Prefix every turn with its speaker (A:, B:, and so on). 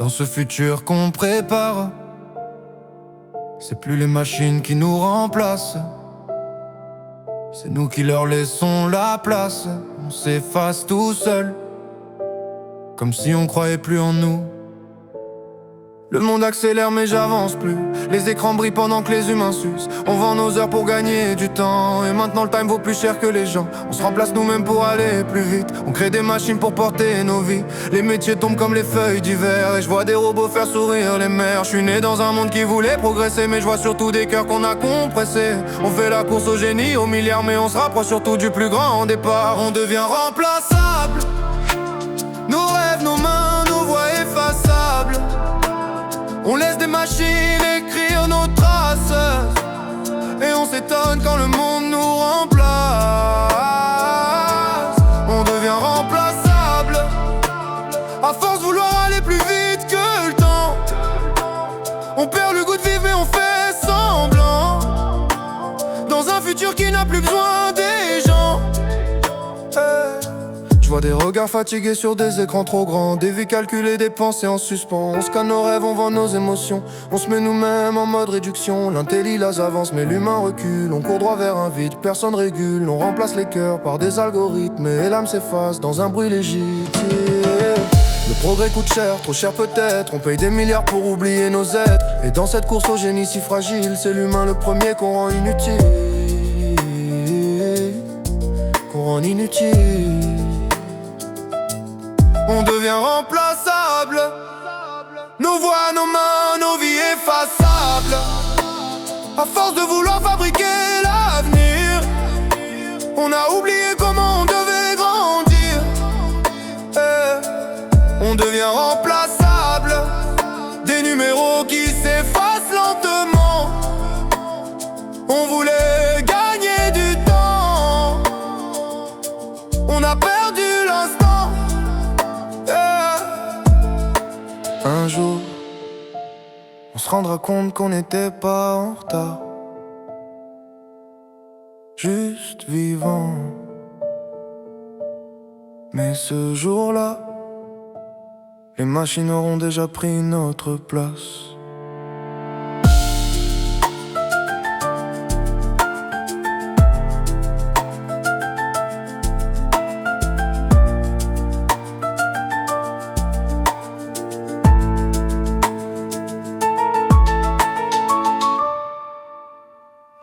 A: Dans ce futur qu'on prépare, c'est plus les machines qui nous remplacent, c'est nous qui leur laissons la place. On s'efface tout seul, comme si on croyait plus en nous. Le monde accélère mais j'avance plus. Les écrans brillent pendant que les humains sucent. On vend nos heures pour gagner du temps, et maintenant le time vaut plus cher que les gens. On se remplace nous-mêmes pour aller plus vite. On crée des machines pour porter nos vies. Les métiers tombent comme les feuilles d'hiver, et je vois des robots faire sourire les mères. Je suis né dans un monde qui voulait progresser, mais je vois surtout des cœurs qu'on a compressés. On fait la course au génie, au milliard, mais on se rapproche surtout du plus grand départ. On devient remplaçable. Nos rêves, nos mains, nos voix effaçables. On laisse des machines écrire nos traces, et on s'étonne quand le monde nous remplace. On devient remplaçable, à force de vouloir aller plus vite que le temps. On perd le goût de vivre mais on fait semblant, dans un futur qui n'a plus besoin des gens. Je vois des regards fatigués sur des écrans trop grands, des vies calculées, des pensées en suspens. On scanne nos rêves, on vend nos émotions. On se met nous-mêmes en mode réduction. L'intelligence avance mais l'humain recule. On court droit vers un vide, personne régule. On remplace les cœurs par des algorithmes, et l'âme s'efface dans un bruit légitime. Le progrès coûte cher, trop cher peut-être. On paye des milliards pour oublier nos êtres. Et dans cette course au génie si fragile, c'est l'humain le premier qu'on rend inutile. Qu'on rend inutile. On devient remplaçable. Nos voix, nos mains, nos vies effaçables. À force de vouloir fabriquer l'avenir, on a oublié comment on devait grandir. On devient remplaçable. Des numéros qui s'effacent lentement. On voulait gagner du temps, on a perdu l'instant. Un jour, on se rendra compte qu'on n'était pas en retard, juste vivant. Mais ce jour-là, les machines auront déjà pris notre place.